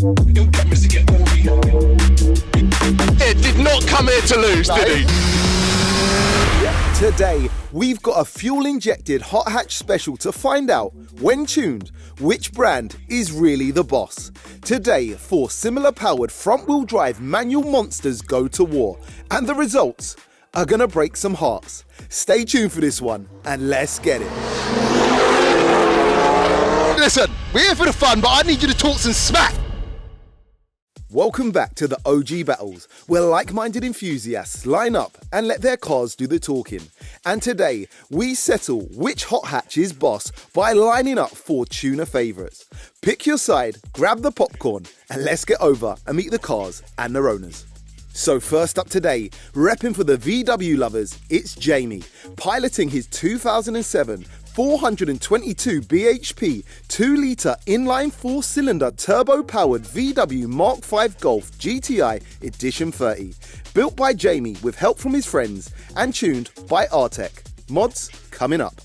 It did not come here to lose, did he? Today, we've got a fuel-injected hot hatch special to find out, when tuned, which brand is really the boss. Today, 4 similar-powered front-wheel drive manual monsters go to war, and the results are gonna break some hearts. Stay tuned for this one, and let's get it. Listen, we're here for the fun, but I need you to talk some smack. Welcome back to the OG Battles, where like-minded enthusiasts line up and let their cars do the talking. And today, we settle which hot hatch is boss by lining up 4 tuner favourites. Pick your side, grab the popcorn, and let's get over and meet the cars and their owners. So first up today, repping for the VW lovers, it's Jamie, piloting his 2007 422 bhp 2-litre inline 4-cylinder turbo-powered VW Mark V Golf GTI Edition 30. Built by Jamie with help from his friends and tuned by ADDICTS. Mods coming up.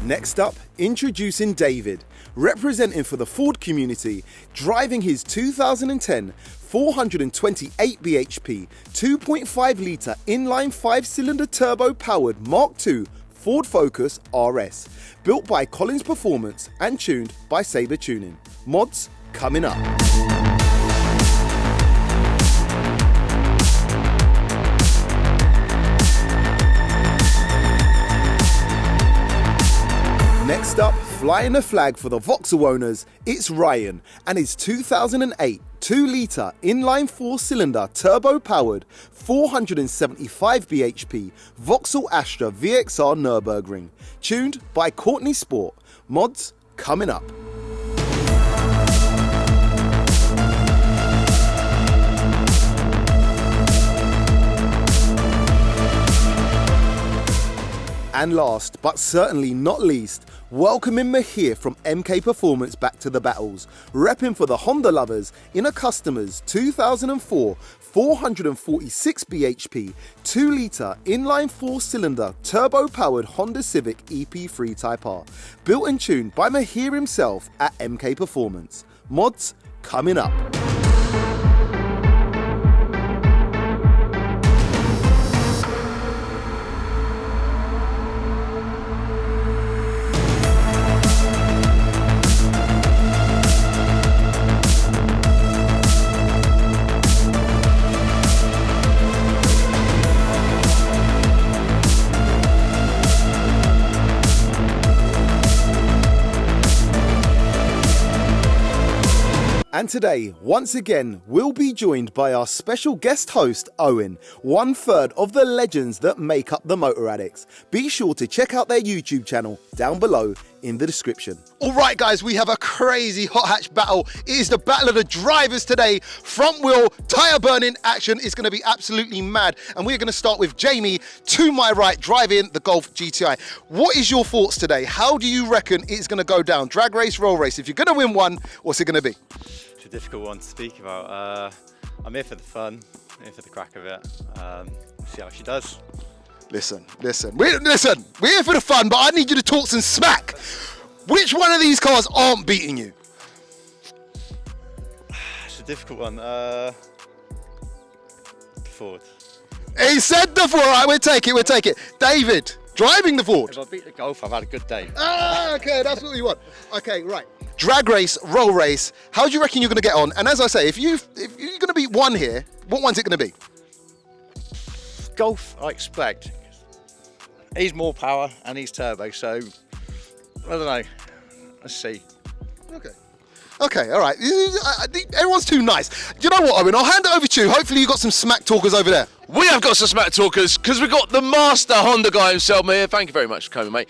Next up, introducing David, representing for the Ford community, driving his 2010 428 bhp 2.5-litre inline 5-cylinder turbo-powered Mark II Ford Focus RS, built by Collins Performance and tuned by Sabre Tuning. Mods coming up. Next up, flying the flag for the VAUXHALL owners, it's Ryan and his 2008 2-litre inline 4-cylinder turbo-powered 475 bhp VAUXHALL Astra VXR Nürburgring, tuned by Courtney Sport. Mods coming up. And last, but certainly not least, welcoming MAHIR from MK Performance back to the battles, repping for the Honda lovers in a customer's 2004 446 bhp 2-litre inline 4-cylinder turbo-powered Honda Civic EP3 Type R, built and tuned by MAHIR himself at MK Performance. Mods coming up. And today, once again, we'll be joined by our special guest host, Owen, 1/3 of the legends that make up the Motor Addicts. Be sure to check out their YouTube channel down below in the description. All right, guys, we have a crazy hot hatch battle. It is the battle of the drivers today. Front wheel, tyre burning action is going to be absolutely mad. And we're going to start with Jamie, to my right, driving the Golf GTI. What is your thoughts today? How do you reckon it's going to go down? Drag race, roll race. If you're going to win one, what's it going to be? It's a difficult one to speak about. I'm here for the fun, here for the crack of it. See how she does. Listen, we're here for the fun, but I need you to talk some smack. Which one of these cars aren't beating you? It's a difficult one. Ford. He said the Ford. All right, we'll take it. David, driving the Ford. If I beat the Golf, I've had a good day. Okay, that's what you want. Okay, right. Drag race, roll race. How do you reckon you're going to get on? And as I say, if you're going to beat one here, what one's it going to be? Golf, I expect. He's more power and he's turbo, so I don't know. Let's see. Okay, all right. Everyone's too nice. Do you know what, Owen? I'll hand it over to you. Hopefully you've got some smack talkers over there. We have got some smack talkers because we've got the master Honda guy himself here. Thank you very much for coming, mate.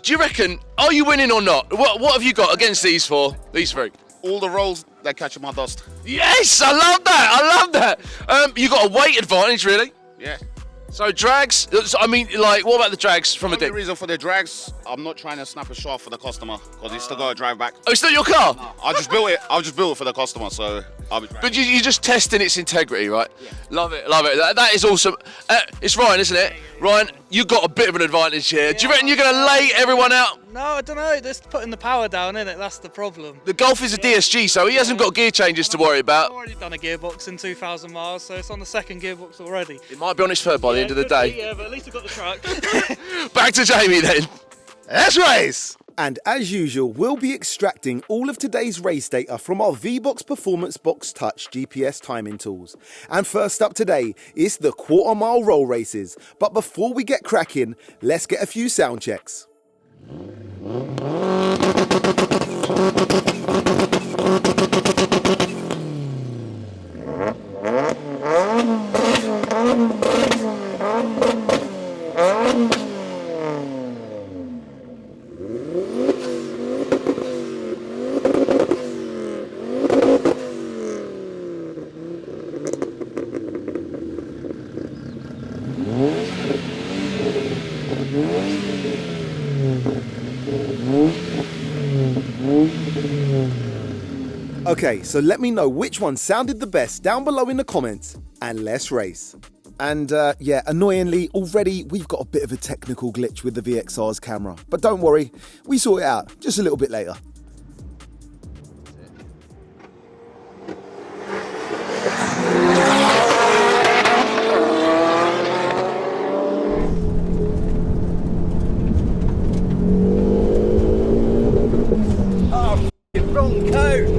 Do you reckon, are you winning or not? What have you got against these three? All the rolls, they catch my dust. Yes, I love that. You got a weight advantage, really. Yeah. So drags, I mean, like, what about the drags from a The dip? reason for the drags, I'm not trying to snap a shot for the customer because he's still got to drive back. Oh, it's not your car? I just built it for the customer, so I'll be driving. But you're just testing its integrity, right? Yeah. Love it, love it. That is awesome. It's Ryan, isn't it? Ryan, you've got a bit of an advantage here. Do you reckon you're going to lay everyone out? No, I don't know. Just putting the power down, innit? That's the problem. The Golf is a DSG, so he hasn't got gear changes to worry I've about. already done a gearbox in 2,000 miles, so it's on the second gearbox already. It might be on his third by the end of the day. Yeah, but at least I've got the truck. Back to Jamie then. Let's race! And as usual, we'll be extracting all of today's race data from our VBox Performance Box Touch GPS timing tools. And first up today is the quarter mile roll races. But before we get cracking, let's get a few sound checks. Okay, so let me know which one sounded the best down below in the comments, and let's race. And yeah, annoyingly, already we've got a bit of a technical glitch with the VXR's camera. But don't worry, we sort it out just a little bit later. Wrong code.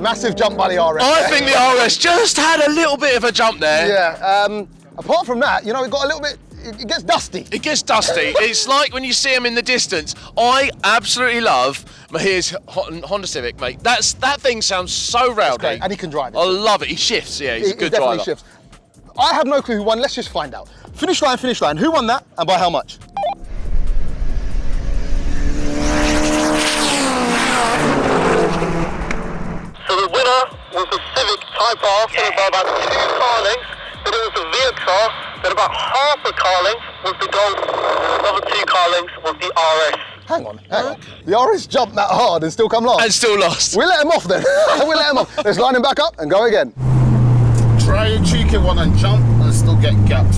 Massive jump by the RS. I think the RS just had a little bit of a jump there. Yeah, apart from that, you know, it got a little bit, it gets dusty. It gets dusty. It's like when you see him in the distance. I absolutely love Mahir's Honda Civic, mate. That thing sounds so rowdy. Great, and he can drive it. I love it. He shifts. Yeah, he's a good definitely driver. shifts. I have no clue who won. Let's just find out. Finish line, finish line. Who won that and by how much? So the winner was the Civic Type R, followed by about 2 car lengths. Then it was the VXR, then about half a car length was the Golf, and another 2 car lengths was the RS. Hang on. The RS jumped that hard and still come last. And still lost. We'll let him off then. We'll let him off. Let's line him back up and go again. Try a cheeky one and jump and still get gapped.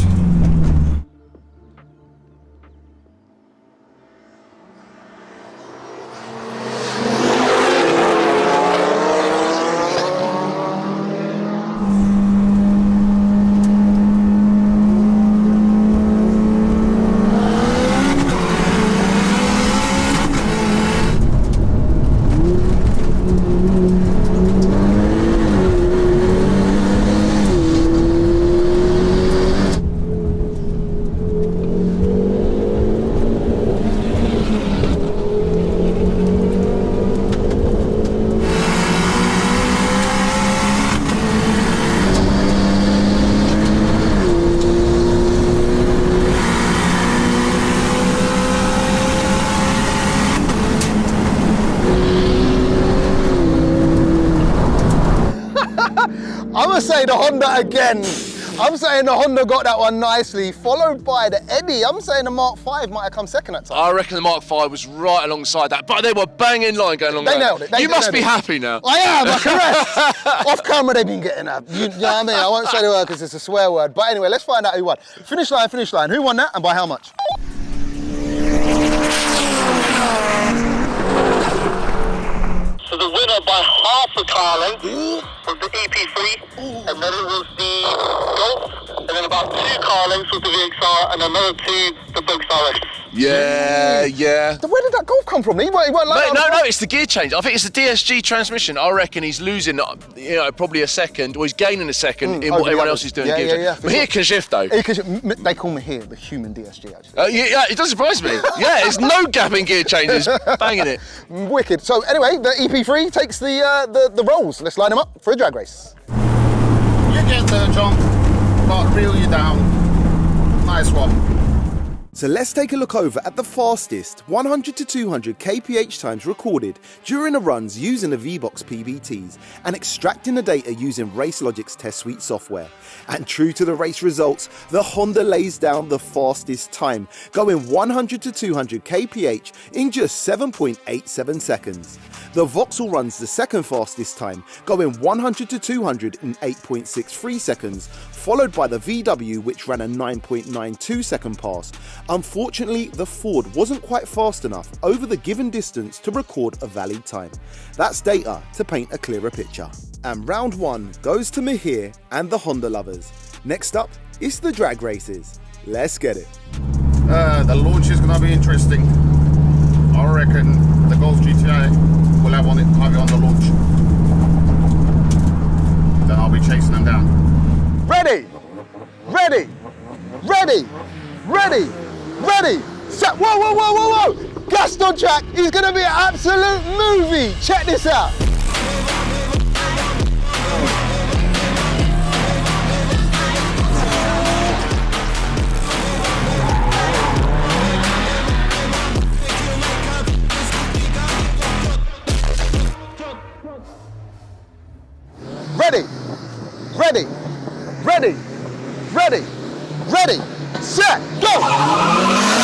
I'm gonna say the Honda again. I'm saying the Honda got that one nicely, followed by the Eddie. I'm saying the Mark 5 might have come second that time. I reckon the Mark 5 was right alongside that, but they were bang in line going along. They nailed it. You must be happy now. I am, I correct. Off camera, they've been getting up. You know what I mean? I won't say the word because it's a swear word. But anyway, let's find out who won. Finish line, finish line. Who won that and by how much? So the winner by half a car length was the EP3, and then it was the Golf, and then about 2 car lengths was the VXR, and another 2 the VXR. Yeah, yeah. Where did that Golf come from? He weren't like Mate, that. no, it's the gear change. I think it's the DSG transmission. I reckon he's losing, probably a second, or he's gaining a second in what everyone else is doing. Yeah, gear change. yeah, But here can shift though. They call me here the human DSG, actually. Yeah, it doesn't surprise me. Yeah, there's no gap in gear changes. Banging it. Wicked. So anyway, the EP3 takes the rolls. Let's line them up for a drag race. You get the jump, but reel you down. Nice one. So let's take a look over at the fastest 100 to 200 kph times recorded during the runs using the VBox PBTs and extracting the data using RaceLogic's test suite software. And true to the race results, the Honda lays down the fastest time, going 100 to 200 kph in just 7.87 seconds. The VAUXHALL runs the second fastest time, going 100 to 200 in 8.63 seconds, followed by the VW, which ran a 9.92 second pass. Unfortunately, the Ford wasn't quite fast enough over the given distance to record a valid time. That's data to paint a clearer picture. And round one goes to Mahir and the Honda lovers. Next up, it's the drag races. Let's get it. The launch is going to be interesting. I reckon the Golf GTI will have it on the launch. Then I'll be chasing them down. Ready, ready, ready, ready, ready, set. Whoa, whoa, whoa, whoa, whoa. Gaston track is going to be an absolute movie. Check this out. Ready, ready, ready, ready, ready, set, go!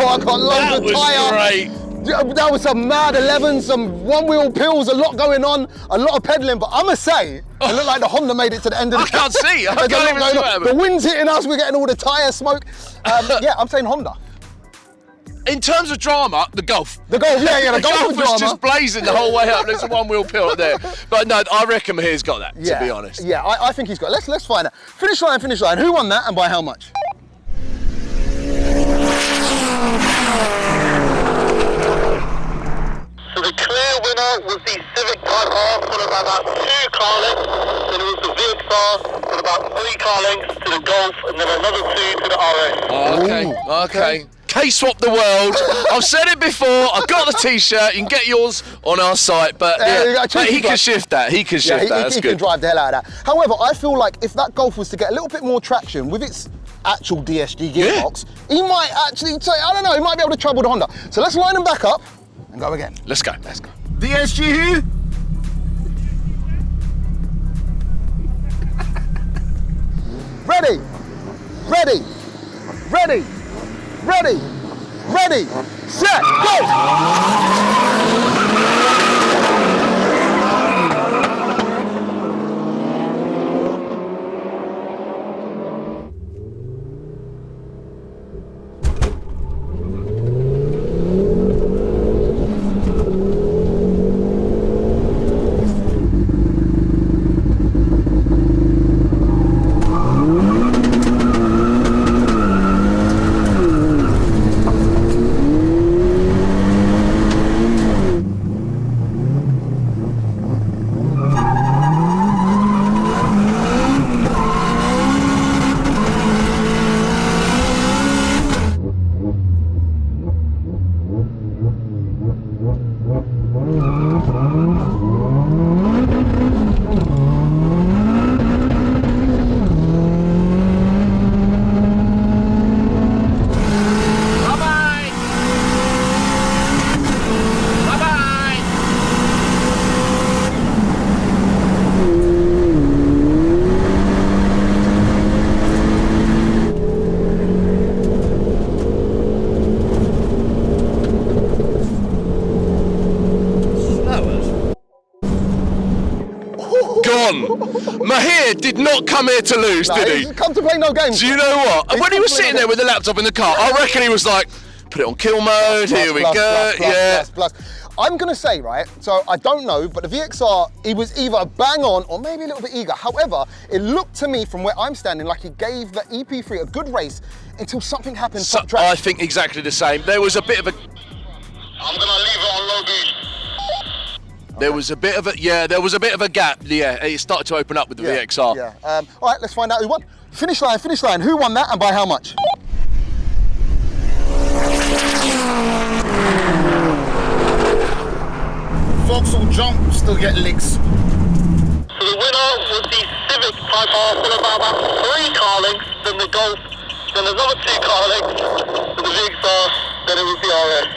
I got loads of tyre. Great. That was some mad 11, some one-wheel pills, a lot going on, a lot of pedaling. But I must say, it looked like the Honda made it to the end of the I can't see. I There's a can't lot even going see on. what happened. The wind's hitting us, we're getting all the tyre smoke. Yeah, I'm saying Honda. In terms of drama, the Golf. The Golf, yeah, the The Golf Golf was was drama. just blazing the whole way up. There's a one-wheel pill there. But no, I reckon Mahir's got that, Yeah, to be honest. Yeah, I think he's got it. Let's find out. Finish line. Who won that and by how much? So the clear winner was the Civic Type R, followed by about 2 car lengths. Then it was the VXR, with about 3 car lengths to the Golf, and then another 2 to the RS. Okay. K-swap the world. I've said it before. I've got the T-shirt. You can get yours on our site. But yeah, mate, he can shift that. He can shift that. That's he good. can drive the hell out of that. However, I feel like if that Golf was to get a little bit more traction with its actual DSG gearbox, he might actually say, I don't know, he might be able to trouble the Honda. So let's line them back up and go again. Let's go. DSG who? Ready, ready, ready, ready, ready, set, go! gone. Mahir did not come here to lose, No, did he? he's come to play no games. Do you know what? He's When he was come to play sitting no there with the laptop in the car, I reckon he was like, put it on kill mode, here we go. Plus. I'm going to say, right, so I don't know, but the VXR, he was either bang on or maybe a little bit eager. However, it looked to me from where I'm standing like he gave the EP3 a good race until something happened top track. I think exactly the same. There was a bit of a... I'm gonna leave it on low boost. There was a bit of a gap. Yeah, it started to open up with the VXR. Yeah. All right, let's find out who won. Finish line. Who won that and by how much? Vauxhall jump, still get licks. So the winner was the Civic Type R, followed by about 3 car lengths, then the Golf, then another 2 car lengths, then the VXR, then it was the RS.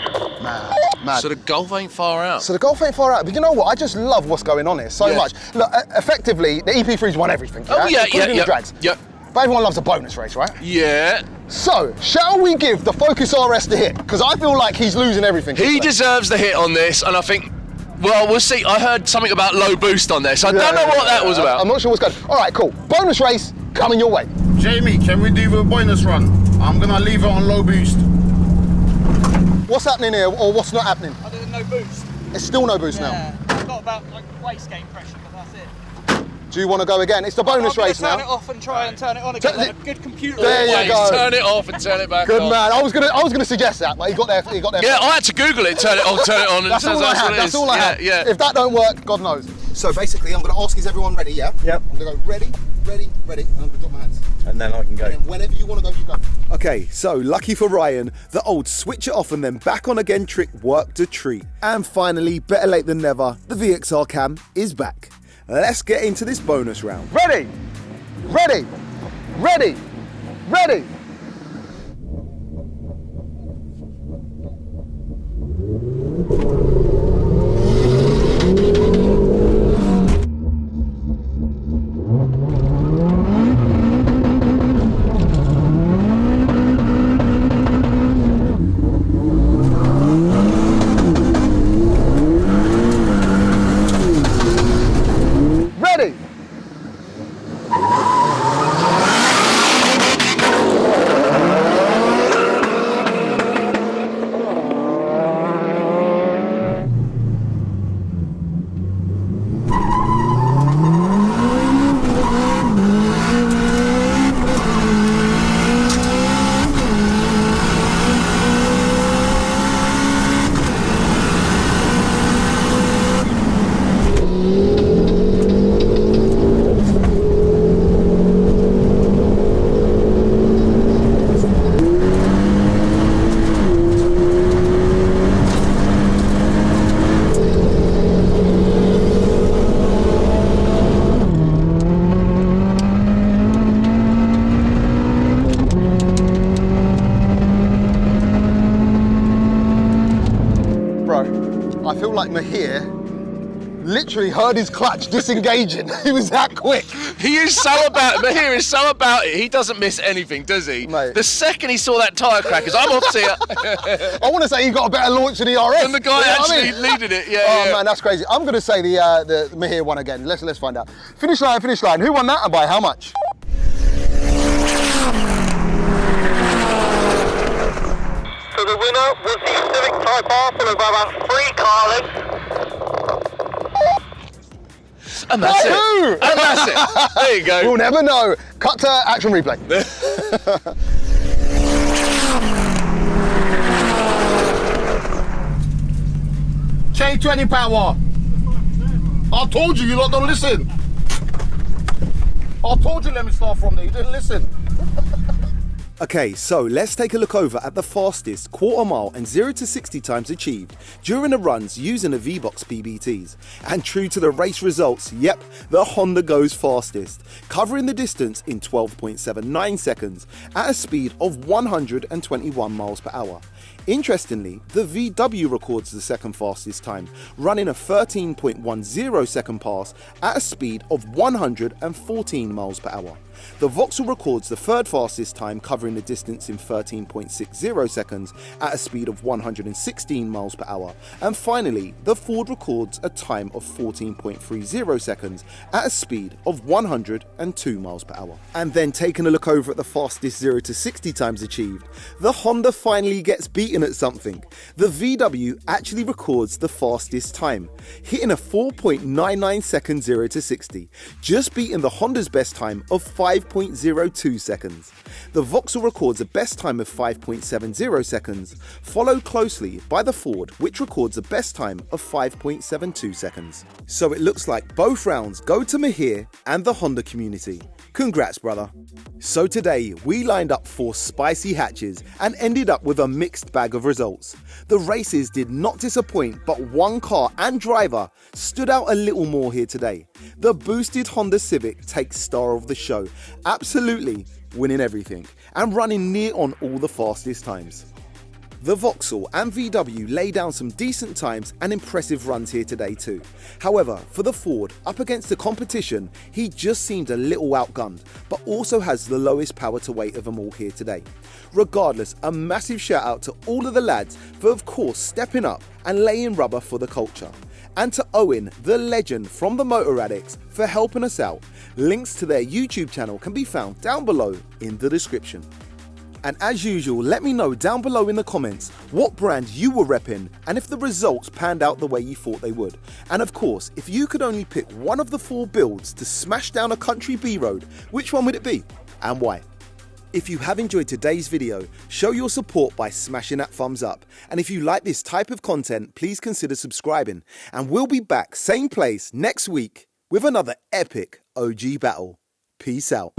Mad. So the Golf ain't far out. So the Golf ain't far out, but you know what? I just love what's going on here so much. Look, effectively, the EP3's won everything. Including the drags. Yeah. But everyone loves a bonus race, right? Yeah. So, shall we give the Focus RS the hit? Because I feel like he's losing everything. He deserves the hit on this, and I think, well, we'll see. I heard something about low boost on this. I don't know what that was about. I'm not sure what's going on. All right, cool. Bonus race coming your way. Jamie, can we do the bonus run? I'm gonna leave it on low boost. What's happening here, or what's not happening? I did no boost. It's still no boost now. Yeah, I've got about like wastegate pressure, but that's it. Do you want to go again? It's the bonus race now. Turn it off and try and turn it on again. Like a good computer. There you go. Turn it off and turn it back Good on. man. I was gonna suggest that, but he got there. Yeah, I had to Google it. Turn it on. Turn it on. That's all I had. That's all I had. Yeah. If that don't work, God knows. So basically, I'm gonna ask, is everyone ready? Yeah. Yep. I'm gonna go ready, and I'm gonna drop my hands. And then I can go. And then whenever you want to go, you go. Okay, so lucky for Ryan, the old switch it off and then back on again trick worked a treat. And finally, better late than never, the VXR cam is back. Let's get into this bonus round. Ready. Ready. I feel like Mahir literally heard his clutch disengaging. He was that quick. He is so about it. Mahir is so about it. He doesn't miss anything, does he? Mate. The second he saw that tyre crackers, I'm off here. I want to say he got a better launch than the RS. And the guy You know what I actually mean? leaded it. Yeah, Oh yeah. man, that's crazy. I'm going to say the Mahir one again. Let's find out. Finish line. Who won that and by how much? So the winner was the Civic Type R, followed by about 3 car lengths. And that's it. Wahoo! And that's it. There you go. We'll never know. Cut to action replay. K20 power. I told you, you lot don't listen. I told you let me start from there, you didn't listen. Okay, so let's take a look over at the fastest quarter mile and 0 to 60 times achieved during the runs using the V-Box PBTs. And true to the race results, yep, the Honda goes fastest, covering the distance in 12.79 seconds at a speed of 121 miles per hour. Interestingly, the VW records the second fastest time, running a 13.10 second pass at a speed of 114 miles per hour. The VAUXHALL records the third fastest time, covering the distance in 13.60 seconds at a speed of 116 miles per hour. And finally, the Ford records a time of 14.30 seconds at a speed of 102 miles per hour. And then taking a look over at the fastest 0 to 60 times achieved, the Honda finally gets beaten at something. The VW actually records the fastest time, hitting a 4.99 second 0 to 60, just beating the Honda's best time of 5.02 seconds. The VAUXHALL records a best time of 5.70 seconds, followed closely by the Ford, which records a best time of 5.72 seconds. So it looks like both rounds go to MAHIR and the Honda community. Congrats, brother. So today we lined up 4 spicy hatches and ended up with a mixed bag of results. The races did not disappoint, but one car and driver stood out a little more here today. The boosted Honda Civic takes star of the show, absolutely winning everything and running near on all the fastest times. The VAUXHALL and VW lay down some decent times and impressive runs here today too. However, for the Ford, up against the competition, he just seemed a little outgunned, but also has the lowest power to weight of them all here today. Regardless, a massive shout out to all of the lads for of course stepping up and laying rubber for the culture. And to Owen, the legend from the Motor Addicts, for helping us out. Links to their YouTube channel can be found down below in the description. And as usual, let me know down below in the comments what brand you were repping and if the results panned out the way you thought they would. And of course, if you could only pick one of the 4 builds to smash down a country B road, which one would it be and why? If you have enjoyed today's video, show your support by smashing that thumbs up. And if you like this type of content, please consider subscribing. And we'll be back same place next week with another epic OG battle. Peace out.